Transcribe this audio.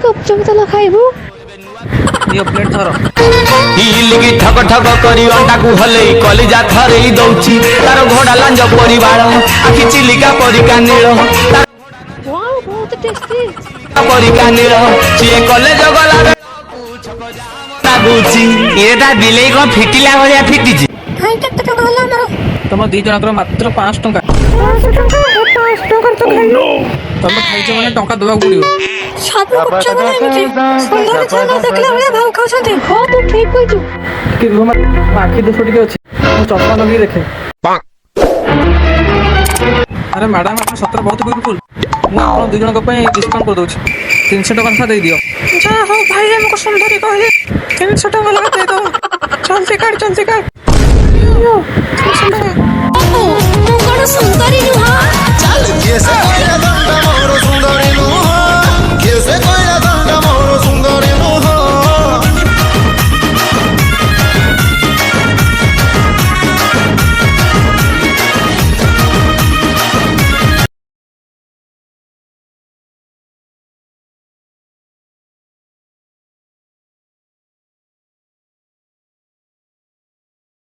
गुपचुप चल खाइबू ये प्लेट धर इलिगी ठक ठक करी अंडा को हले कलिजा थरेई दउची तार घोड़ा लांज परिवार आखि चिलिका परिका नील वाओ बहुत टेस्टी परिका नील चिए कॉलेज गला लागुची एटा बिलेई को फिटिला भलिया फिटिची हाय केते टका होला हमर तुम दी जनकर मात्र 5 टका 5 टका 5 टका तो खाइलो तुम खाइछ माने टका देबा पड़ियो सब गुपचुप बनाइछि सुंदर छाना देखला बले भाव खाउछथि हो तू ठीक कहिछु कि घुमा आखि दोष टिके अछि मु चश्मा लगी देखे अरे मैडम आप सत्र बहुत ब्यूटीफुल मु आपन दु जन को पे डिस्काउंट कर दोछि 300 टका था दे दियो जा हो भाई हमको सुंदरी कहले 300 टका लगा दे दो चलते काट यो सुंदर तू कोन सुंदरी नु हां चल ये से